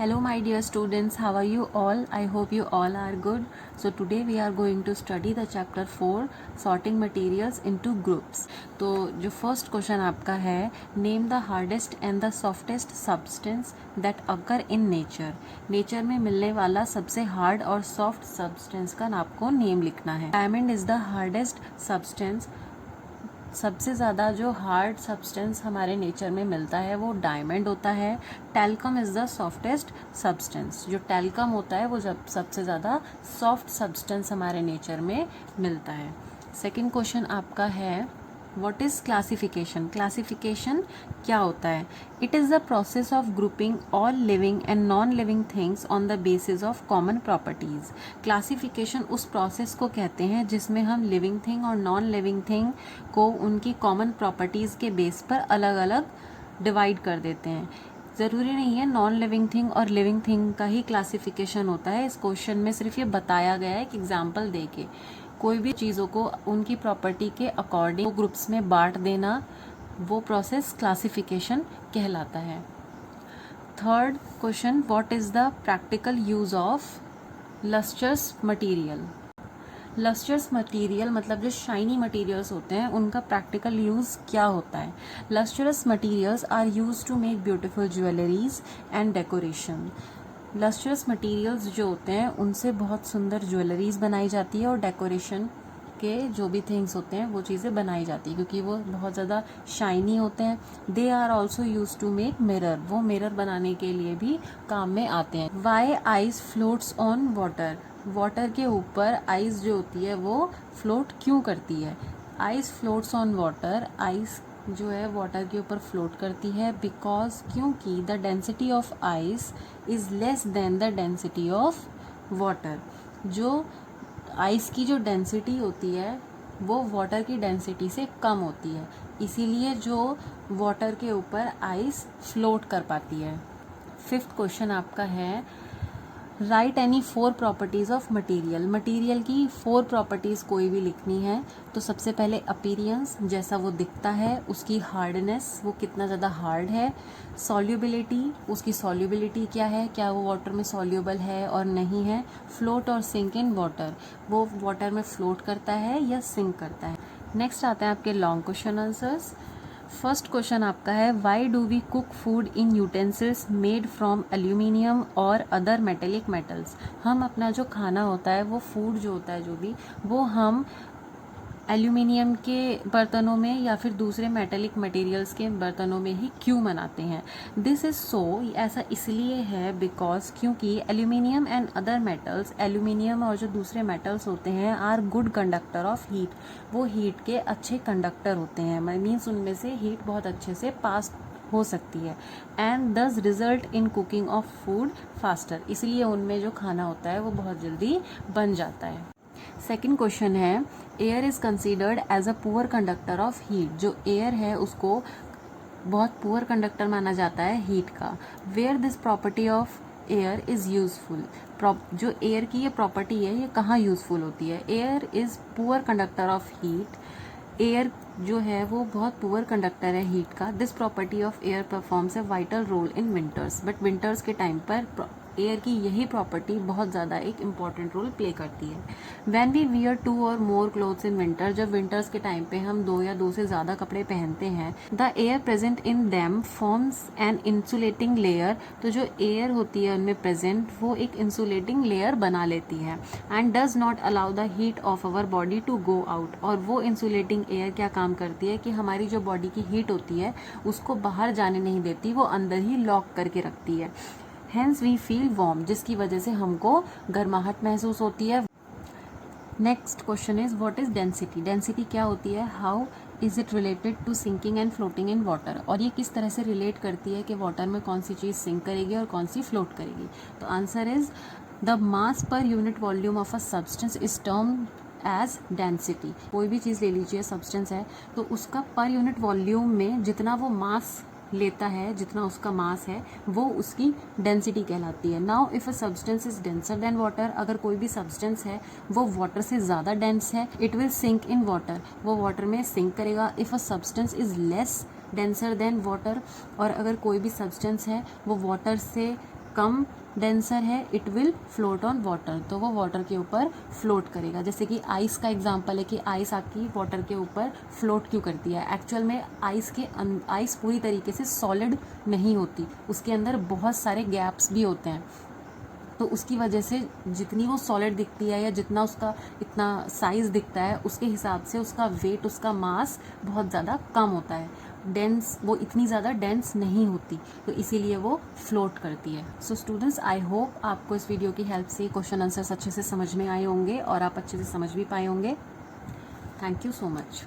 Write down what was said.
Hello my dear students, how are you all? I hope you all are good. So today we are going to study the chapter 4 sorting materials into groups. तो जो first question आपका है, name the hardest and the softest substance that occur in nature. Nature में मिलने वाला सबसे hard और soft substance का आपको नेम लिखना है. Diamond is the hardest substance. सबसे ज़्यादा जो हार्ड सब्सटेंस हमारे नेचर में मिलता है वो डायमंड होता है. Talcum is the softest substance. जो टैल्कम होता है वो जब सबसे ज़्यादा सॉफ्ट सब्सटेंस हमारे नेचर में मिलता है. सेकंड क्वेश्चन आपका है, व्हाट इज़ क्लासिफिकेशन. क्लासिफिकेशन क्या होता है? It is the process of grouping all living and non living things on the basis of common properties. Classification उस प्रोसेस को कहते हैं जिसमें हम लिविंग थिंग और नॉन लिविंग थिंग को उनकी कॉमन प्रॉपर्टीज़ के बेस पर अलग अलग डिवाइड कर देते हैं. ज़रूरी नहीं है नॉन लिविंग थिंग और लिविंग थिंग का ही क्लासिफिकेशन होता है. इस क्वेश्चन में सिर्फ ये बताया गया है, एक एग्जाम्पल दे के कोई भी चीज़ों को उनकी प्रॉपर्टी के अकॉर्डिंग ग्रुप्स में बांट देना, वो प्रोसेस क्लासिफिकेशन कहलाता है. Third question, what is the practical use of lustrous material. Lustrous material मतलब जो शाइनी मटेरियल्स होते हैं उनका प्रैक्टिकल यूज़ क्या होता है. Lustrous materials are use to make beautiful jewelleries and decoration. Lustrous materials जो होते हैं उनसे बहुत सुंदर ज्वेलरीज बनाई जाती है और डेकोरेशन के जो भी थिंग्स होते हैं वो चीज़ें बनाई जाती है क्योंकि वो बहुत ज़्यादा शाइनी होते हैं. They are also use to make mirror. वो मिरर बनाने के लिए भी काम में आते हैं. Why ice floats on water. Water के ऊपर आइस जो होती है वो फ्लोट क्यों करती है. Ice floats on water. Ice जो है वाटर के ऊपर फ्लोट करती है बिकॉज क्योंकि the density of ice is less than the density of water. जो आइस की जो डेंसिटी होती है वो वाटर की डेंसिटी से कम होती है, इसीलिए जो वाटर के ऊपर आइस फ्लोट कर पाती है. फिफ्थ क्वेश्चन आपका है, right any 4 properties of material. Material की 4 प्रॉपर्टीज़ कोई भी लिखनी है तो सबसे पहले अपीरियंस, जैसा वो दिखता है. उसकी हार्डनेस, वो कितना ज़्यादा हार्ड है. सॉल्युबिलिटी, उसकी सॉल्युबिलिटी क्या है, क्या वो वाटर में सॉल्युबल है और नहीं है. फ्लोट और सिंक इन वाटर, वो वाटर में फ्लोट करता है या सिंक करता है. नेक्स्ट आते हैं आपके long question answers. First question आपका है, why do we cook food in utensils made from aluminium और अदर मेटेलिक मेटल्स. हम अपना जो खाना होता है वो फूड जो होता है जो भी वो हम एल्यूमिनियम के बर्तनों में या फिर दूसरे मेटेलिक मटेरियल्स के बर्तनों में ही क्यों बनाते हैं. दिस इज़ सो, ऐसा इसलिए है बिकॉज क्योंकि aluminium and other metals, aluminium और जो दूसरे मेटल्स होते हैं are good conductor of heat. वो हीट के अच्छे कंडक्टर होते हैं, मीन्स उनमें से हीट बहुत अच्छे से पास हो सकती है. एंड दस result in cooking of food faster. इसलिए उनमें जो खाना होता है वो बहुत जल्दी बन जाता है. सेकेंड क्वेश्चन है, air is considered as a poor conductor of heat. जो एयर है उसको बहुत पुअर कंडक्टर माना जाता है हीट का. Where this property of air is useful. जो एयर की ये प्रॉपर्टी है ये कहाँ यूजफुल होती है. Air is poor conductor of heat. Air जो है वो बहुत पुअर कंडक्टर है हीट का. This property of air performs a vital role in winters. But winters के टाइम पर एयर की यही प्रॉपर्टी बहुत ज़्यादा एक इम्पॉर्टेंट रोल प्ले करती है. वैन वी वियर 2 और मोर क्लोथ्स इन विंटर. जब विंटर्स के टाइम पे हम 2 या 2 से ज़्यादा कपड़े पहनते हैं, the air present in them forms an insulating layer. तो जो एयर होती है उनमें प्रेजेंट वो एक इंसुलेटिंग लेयर बना लेती है. And does not allow the heat of our body to go out. और वो इंसुलेटिंग एयर क्या काम करती है कि हमारी जो बॉडी की हीट होती है उसको बाहर जाने नहीं देती, वो अंदर ही लॉक करके रखती है. Hence we feel warm, जिसकी वजह से हमको गर्माहट महसूस होती है. Next question is, what is density. Density क्या होती है. How is it related to sinking and floating in water. और ये किस तरह से रिलेट करती है कि वाटर में कौन सी चीज़ सिंक करेगी और कौन सी फ्लोट करेगी. तो answer is, the mass per unit volume of a substance is term as density. कोई भी चीज़ ले लीजिए, सब्सटेंस है तो उसका पर यूनिट वॉल्यूम में जितना वो मास लेता है, जितना उसका मास है वो उसकी डेंसिटी कहलाती है. Now if a substance is denser than water. अगर कोई भी सब्सटेंस है वो वाटर से ज़्यादा डेंस है, it will sink in water. वो वाटर में सिंक करेगा. If a substance is less denser than water. और अगर कोई भी सब्सटेंस है वो वाटर से कम डेंसर है it will float on water, तो वो वाटर के ऊपर फ्लोट करेगा। जैसे कि आइस का एग्जांपल है कि आइस आपकी वाटर के ऊपर फ्लोट क्यों करती है। एक्चुअल में आइस पूरी तरीके से सॉलिड नहीं होती, उसके अंदर बहुत सारे गैप्स भी होते हैं, तो उसकी वजह से जितनी वो सॉलिड दिखती है या जितना उसका इतना साइज़ दिखता है उसके हिसाब से उसका वेट, उसका मास बहुत ज़्यादा कम होता है। डेंस वो इतनी ज़्यादा डेंस नहीं होती, तो इसीलिए वो फ्लोट करती है। सो स्टूडेंट्स, आई होप आपको इस वीडियो की हेल्प से क्वेश्चन आंसर्स अच्छे से समझ में आए होंगे और आप अच्छे से समझ भी पाए होंगे। Thank you so much.